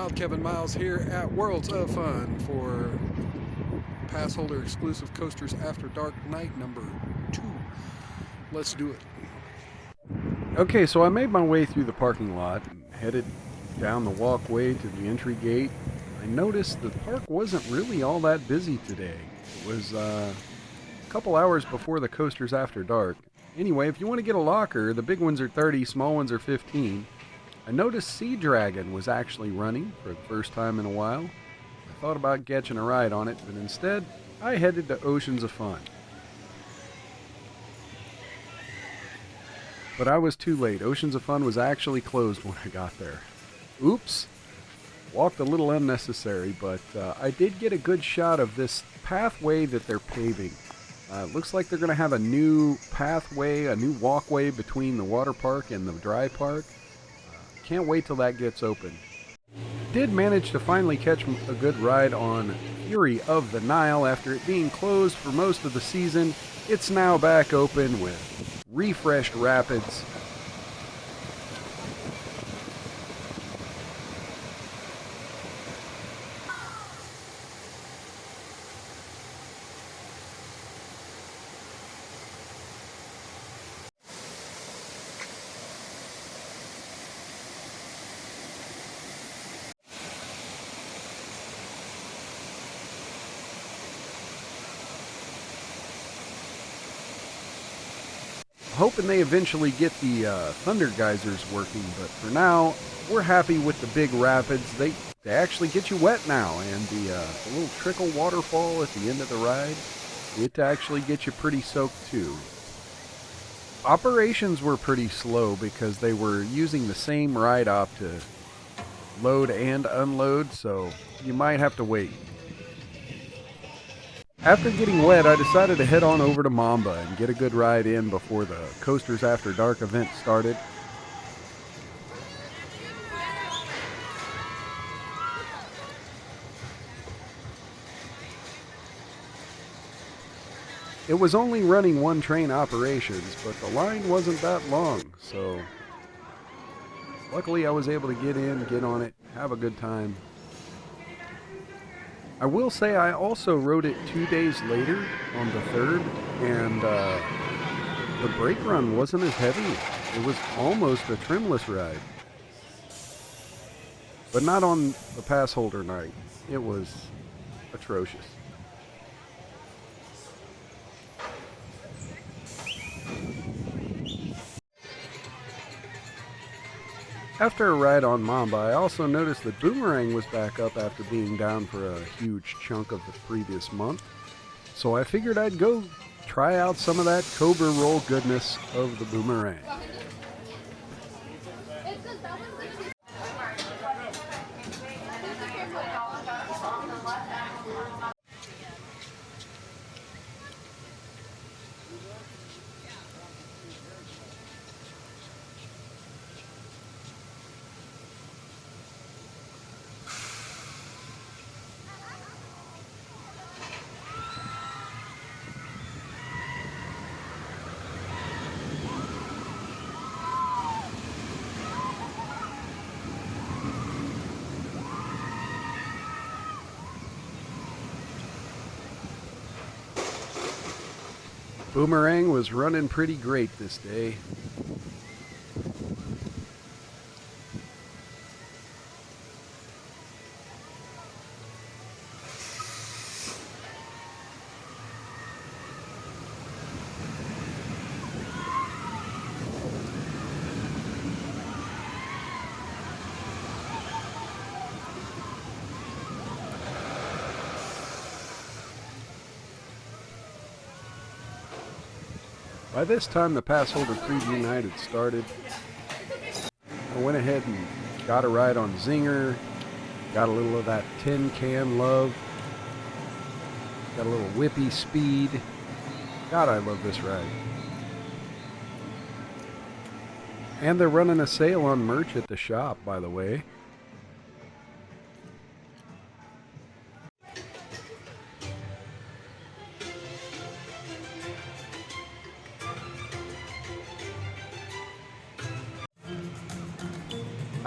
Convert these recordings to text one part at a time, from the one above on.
Mild Kevin Miles here at Worlds of Fun for pass holder exclusive coasters after dark night number 2. Let's do it. Okay, so I made my way through the parking lot and headed down the walkway to the entry gate. I noticed the park wasn't really all that busy today. It was a couple hours before the coasters after dark. Anyway, if you want to get a locker, the big ones are 30, small ones are 15. I noticed Sea Dragon was actually running for the first time in a while. I thought about catching a ride on it, but instead, I headed to Oceans of Fun. But I was too late. Oceans of Fun was actually closed when I got there. Oops. Walked a little unnecessary, but I did get a good shot of this pathway that they're paving. It looks like they're going to have a new pathway, a new walkway between the water park and the dry park. Can't wait till that gets open. Did manage to finally catch a good ride on Fury of the Nile after it being closed for most of the season. It's now back open with refreshed rapids. Hoping they eventually get the thunder geysers working, but for now, we're happy with the big rapids. They actually get you wet now, and the little trickle waterfall at the end of the ride, it actually gets you pretty soaked too. Operations were pretty slow because they were using the same ride op to load and unload, so you might have to wait. After getting wet, I decided to head on over to Mamba and get a good ride in before the Coasters After Dark event started. It was only running one train operations, but the line wasn't that long, so luckily I was able to get in, get on it, have a good time. I will say I also rode it 2 days later on the 3rd, and the brake run wasn't as heavy. It was almost a trimless ride. But not on the pass holder night. It was atrocious. After a ride on Mamba, I also noticed that Boomerang was back up after being down for a huge chunk of the previous month. So I figured I'd go try out some of that Cobra Roll goodness of the Boomerang. Boomerang was running pretty great this day. By this time, the pass holder preview night had started. I went ahead and got a ride on Zinger, got a little of that tin can love, got a little whippy speed. God, I love this ride. And they're running a sale on merch at the shop, by the way.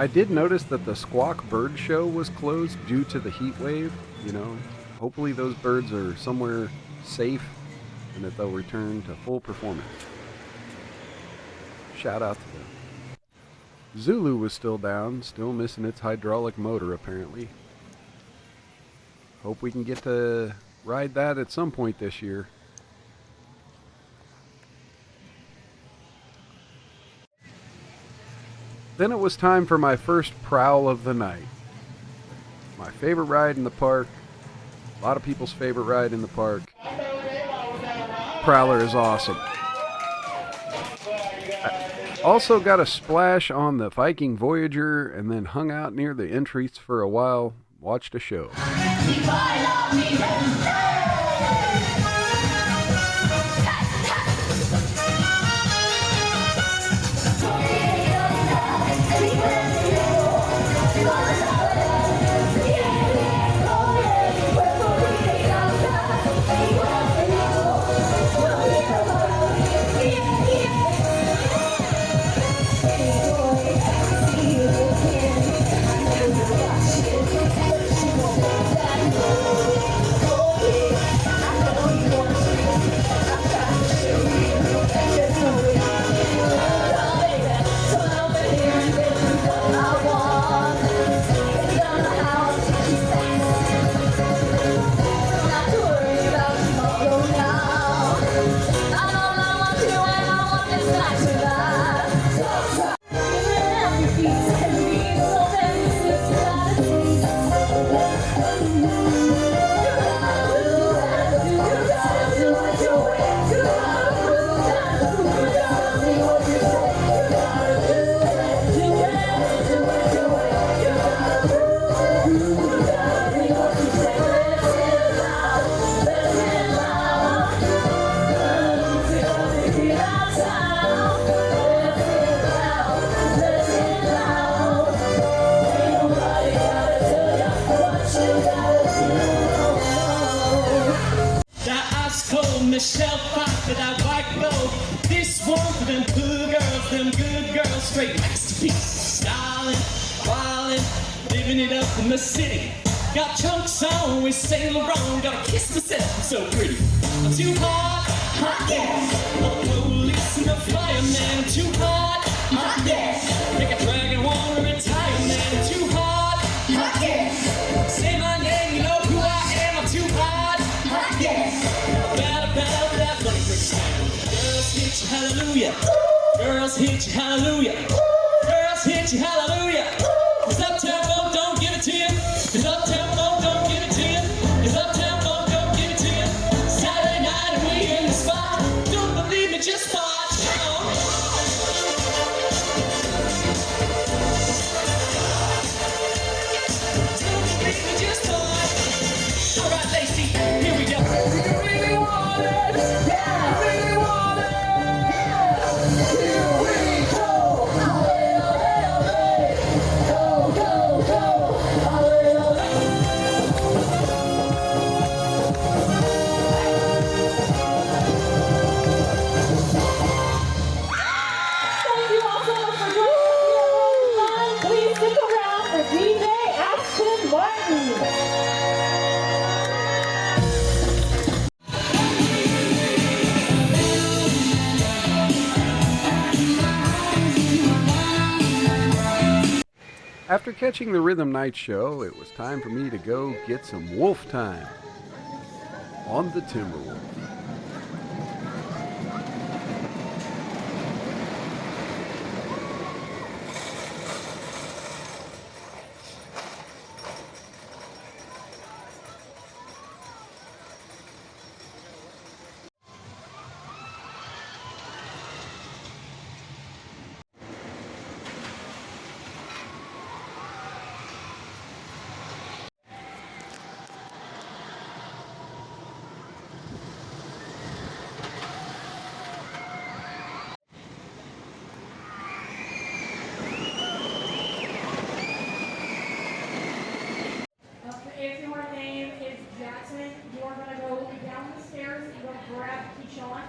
I did notice that the Squawk Bird Show was closed due to the heat wave. Hopefully those birds are somewhere safe and that they'll return to full performance. Shout out to them. Zulu was still down, still missing its hydraulic motor apparently. Hope we can get to ride that at some point this year. Then it was time for my first prowl of the night. My favorite ride in the park. A lot of people's favorite ride in the park. Prowler is awesome. I also got a splash on the Viking Voyager and then hung out near the entrance for a while, watched a show. Michelle Pfeiffer, that white gold. This one for them good girls, straight masterpiece. Styling, wildin', living it up in the city. Got chunks on with Saint Laurent, gotta kiss myself, I'm so pretty. I'm too hot, hot gas. I'm the police and the fireman, I'm too hot, hot gas. Make a dragon wanna retire, man, I'm too hot, hot gas. Say my name, you know who I am, I'm too hot, hot gas. That money quick sound. Girls hit you hallelujah. Girls hit you hallelujah. Girls hit you hallelujah. Cause uptown folk don't give it to you. Cause uptown folk don't give it to you. Cause uptown folk don't give it to you. Saturday night and we in the spot. Don't believe me, just watch. Don't believe me, just watch. Alright, Lacey, here we go. After catching the Rhythm Night show, it was time for me to go get some wolf time on the Timberwolf. Grab Keyshawn.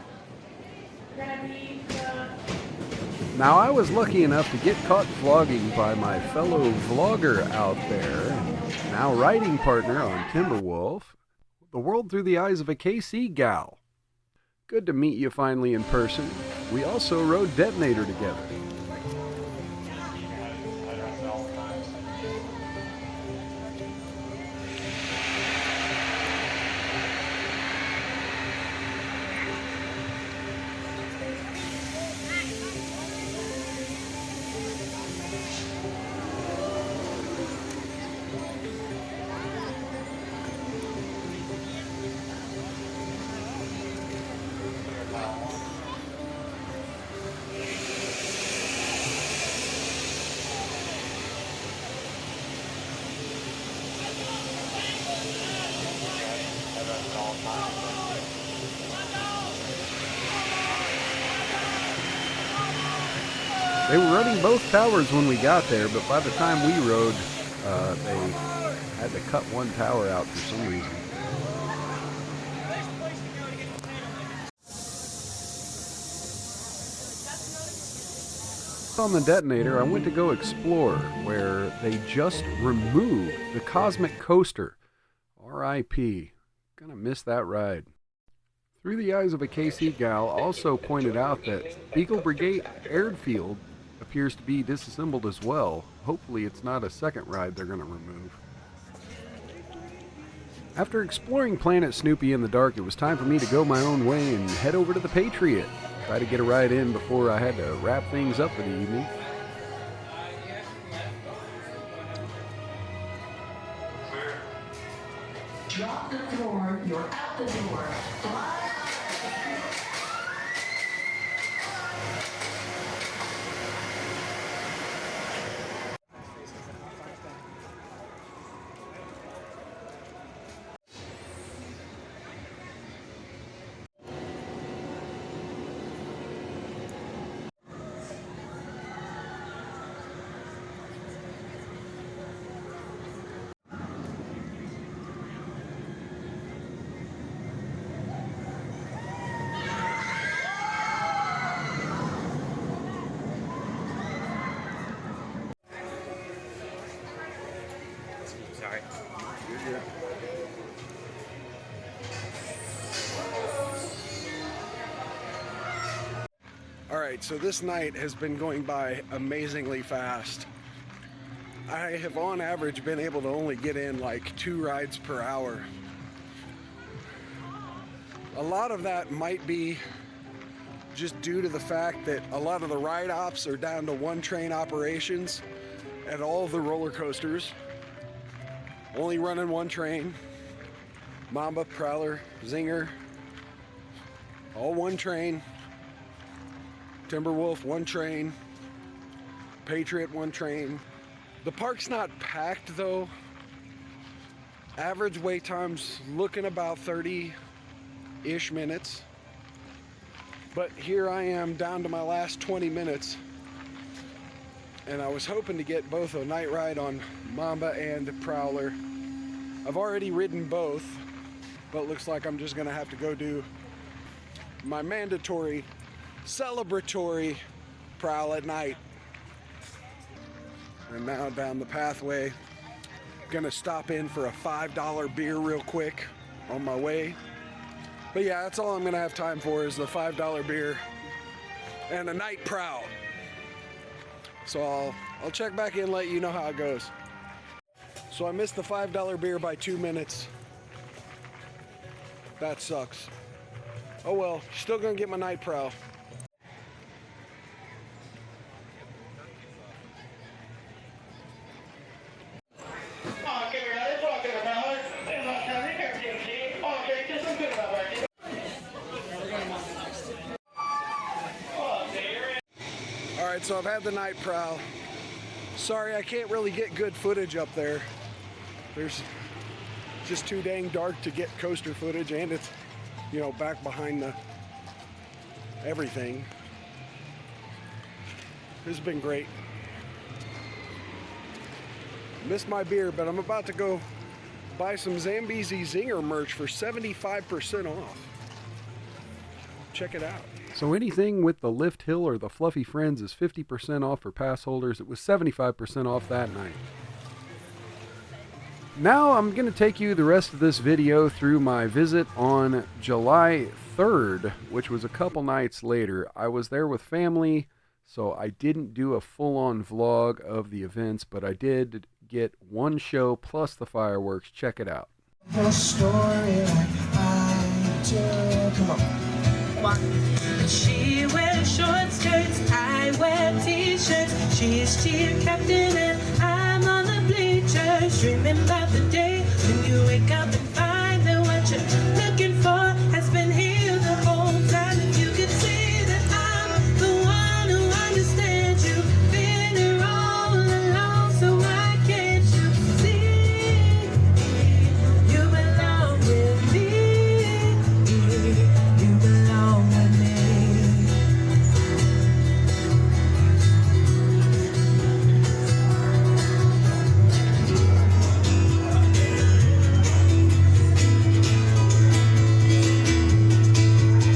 You're gonna be the Now, I was lucky enough to get caught vlogging by my fellow vlogger out there, and now writing partner on Timberwolf, The World Through the Eyes of a KC Gal. Good to meet you finally in person. We also rode Detonator together. They were running both towers when we got there, but by the time we rode, they had to cut one tower out for some reason. On the Detonator, I went to go explore where they just removed the Cosmic Coaster. R.I.P. Gonna miss that ride. Through the Eyes of a KC Gal also pointed out that Beagle Brigade Airfield appears to be disassembled as well. Hopefully it's not a second ride they're going to remove. After exploring Planet Snoopy in the dark, it was time for me to go my own way and head over to the Patriot. Try to get a ride in before I had to wrap things up for the evening. Drop the floor, you're out the door. Sorry. You're good. Alright, so this night has been going by amazingly fast. I have on average been able to only get in like 2 rides per hour. A lot of that might be just due to the fact that a lot of the ride ops are down to 1 train operations at all of the roller coasters. Only running 1 train. Mamba, Prowler, Zinger, all 1 train. Timberwolf, 1 train. Patriot, 1 train. The park's not packed though. Average wait time's looking about 30-ish minutes. But here I am down to my last 20 minutes. And I was hoping to get both a night ride on Mamba and Prowler. I've already ridden both, but looks like I'm just gonna have to go do my mandatory celebratory prowl at night. And now down the pathway, gonna stop in for a $5 beer real quick on my way. But yeah, that's all I'm gonna have time for is the $5 beer and a night prowl. So I'll check back in and let you know how it goes. So I missed the $5 beer by 2 minutes. That sucks. Oh well, still gonna get my night prowl. Alright, so I've had the night prowl. Sorry, I can't really get good footage up there. There's just too dang dark to get coaster footage, and it's, you know, back behind the everything. This has been great. Missed my beer, but I'm about to go buy some Zambezi Zinger merch for 75% off. Check it out. So anything with the lift hill or the fluffy friends is 50% off for pass holders. It was 75% off that night. Now I'm going to take you the rest of this video through my visit on July 3rd, which was a couple nights later. I was there with family, so I didn't do a full-on vlog of the events, but I did get one show plus the fireworks. Check it out. The story like I do. Come on. She wears short skirts, I wear t-shirts. She's cheer captain and I'm on the bleachers. Dreaming about the day when you wake up and find that what you're looking for has been here the whole time. If you could see that I'm the one who understands you, been here all along, so why can't you see? You belong with me. You belong with me.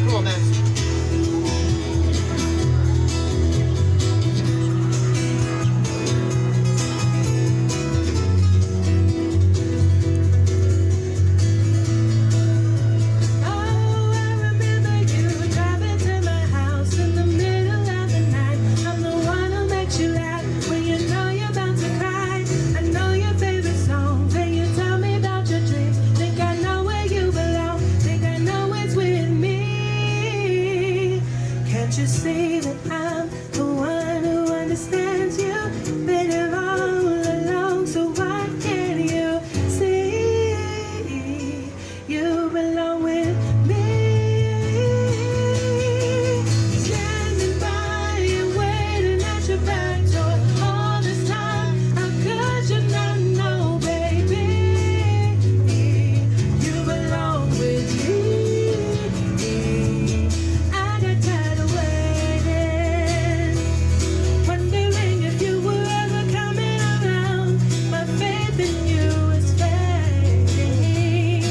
Come on, Max. Oh, I remember you driving to my house in the middle of the night. I'm the one who makes you laugh when you know you're about to cry. I know your favorite songs and you tell me about your dreams. Think I know where you belong. Think I know it's with me. Can't you see that I'm the one who understands you? Been here all along, so why can't you see? You belong with me. Standing by and waiting at your back door all this time. How could you not know, baby? You belong with me. I got tired of waiting, wondering if you were ever coming around. My faith in you is fading.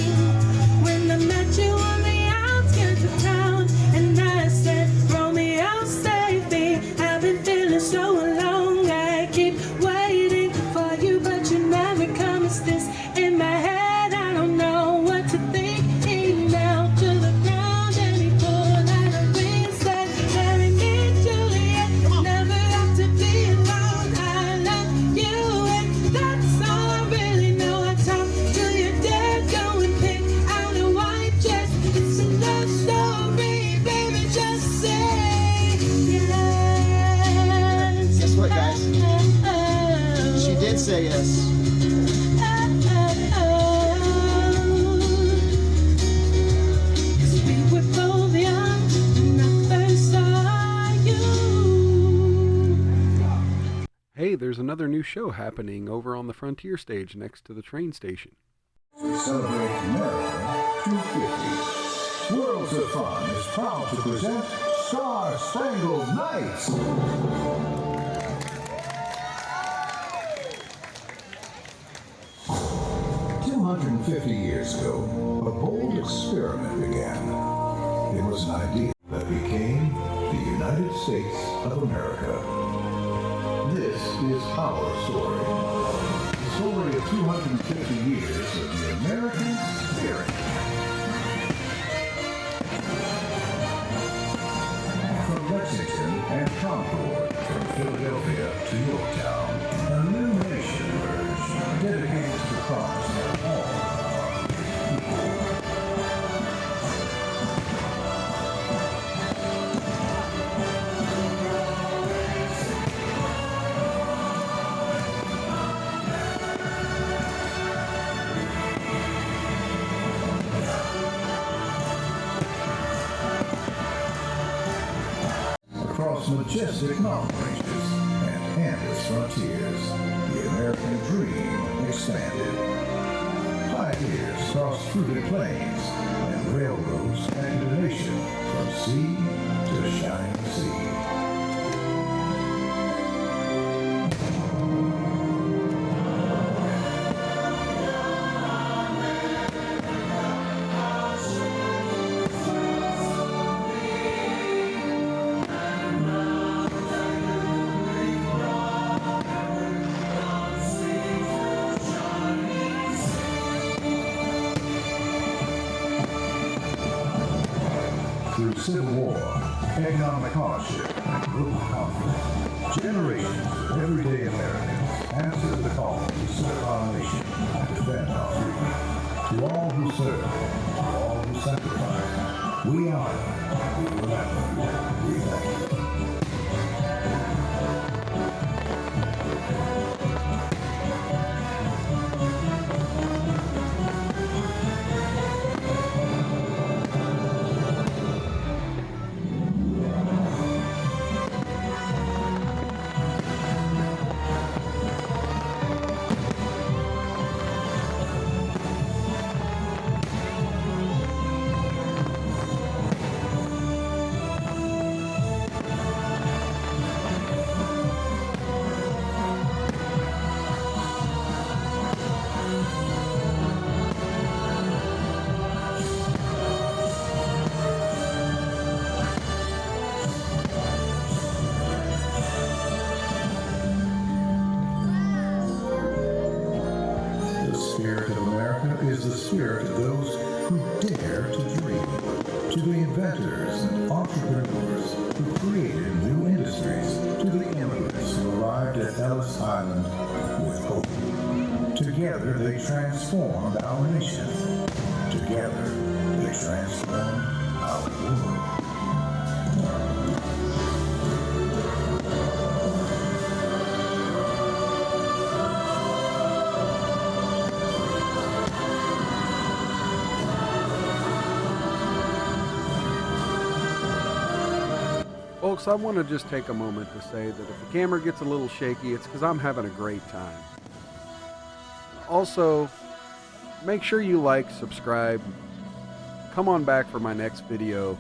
When I met you on the outskirts of town, and I said, Romeo, save me. I've been feeling so alone. I keep waiting for you, but you never come. It's this in my head. I don't know what to think. He knelt to the ground and he pulled out a ring and said, marry me, Juliet. Never have to be alone. I love you, and that's all I really know. I talk till you're dead, go and pick out a white dress. It's a love story, baby, just say yes. Guess what, guys? She did say yes. We were both young when I first saw you. Hey, there's another new show happening over on the Frontier stage next to the train station. Celebrate America 250. Worlds of Fun is proud to present Star Spangled Nights. 250 years ago, a bold experiment began. It was an idea that became the United States of America. This is our story. The story of 250 years of the American spirit. From Lexington and Concord, from Philadelphia to Yorktown, a new nation emerged, dedicated to the promise that all are equal. Across majestic mountain ranges and endless frontiers, the American dream expanded. Pioneers crossed fruited plains and railroads connected a nation from sea to shining sea. civil war, economic hardship, and global conflict, generations of everyday Americans answer the call to serve our nation and defend our freedom. To all who serve, to all who sacrifice, we honor, we remember, we thank you. The spirit of America is the spirit of those who dare to dream, to the inventors and entrepreneurs who created new industries, to the immigrants who arrived at Ellis Island with hope. Together they transformed our nation. Together they transformed our world. Folks, I want to just take a moment to say that if the camera gets a little shaky, it's because I'm having a great time. Also, make sure you like, subscribe, come on back for my next video.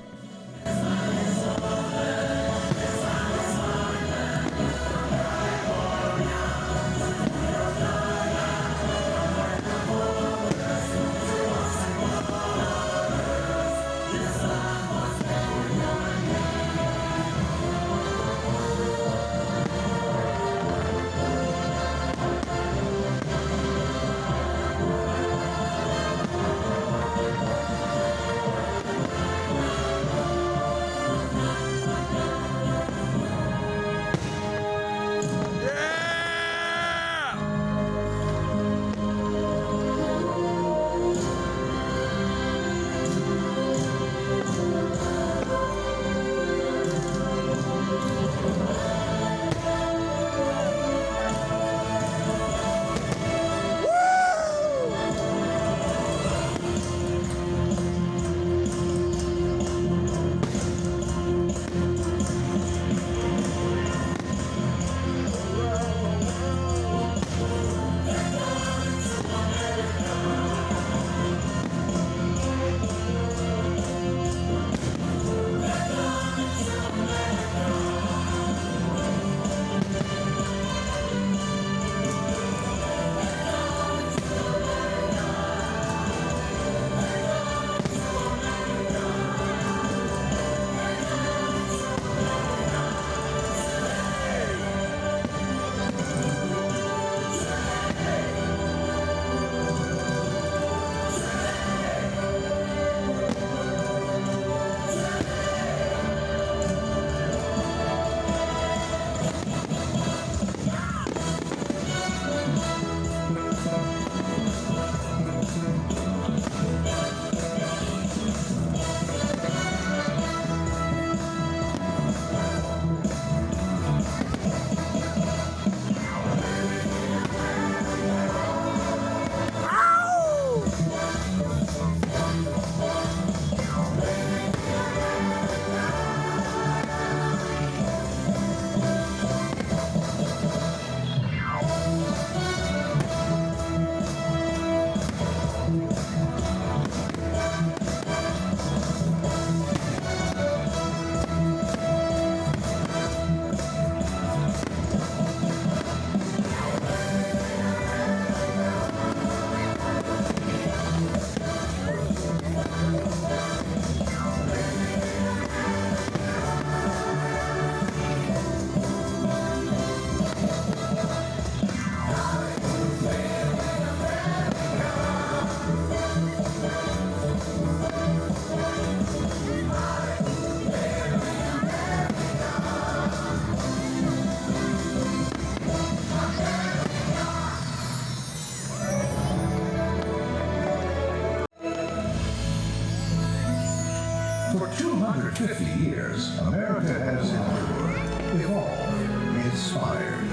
For 250 years, America has endured, evolved, inspired.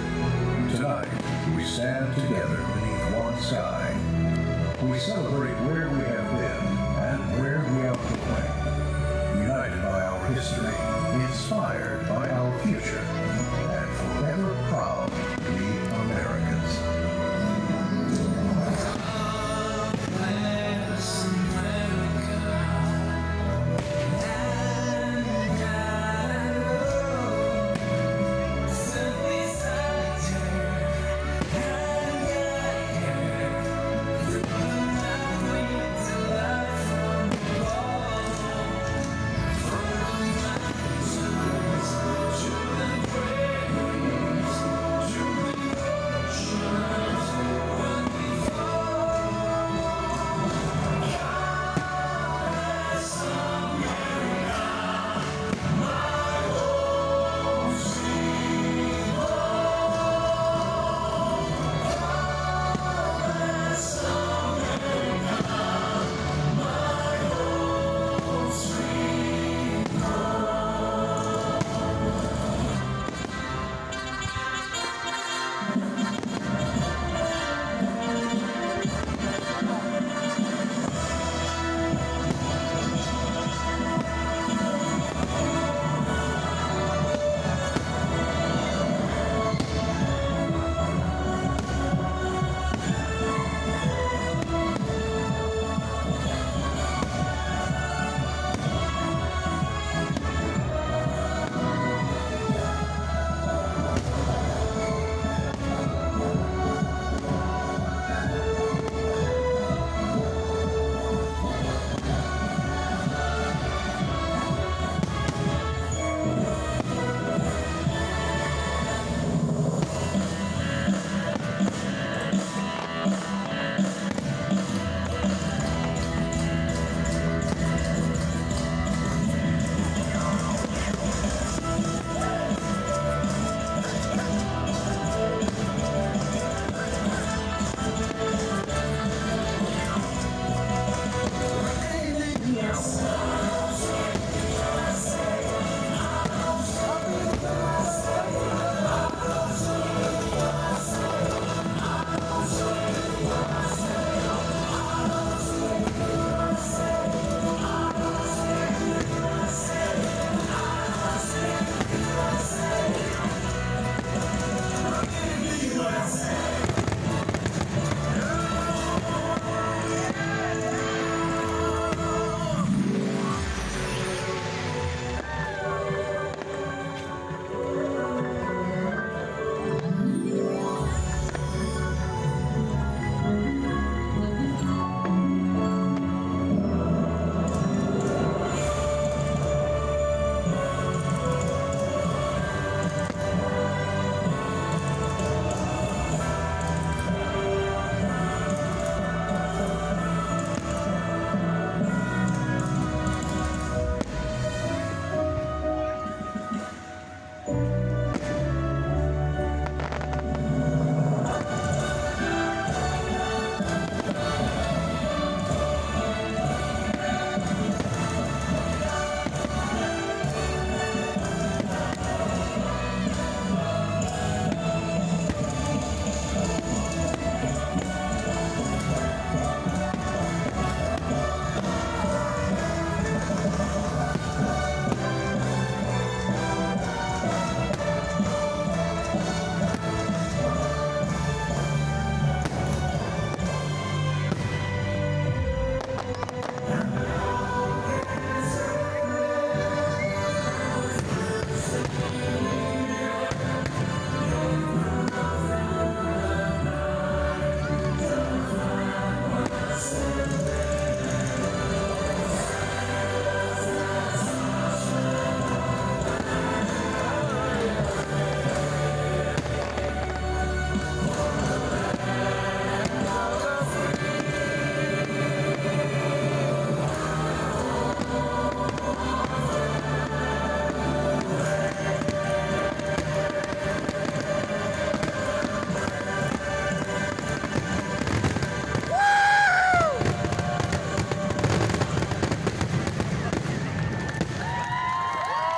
Tonight, we stand together beneath one sky. We celebrate where we have been and where we are going. United by our history, inspired by our future, and forever proud to be Americans.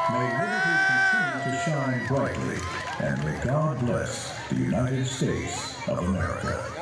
May liberty continue to shine brightly, and may God bless the United States of America.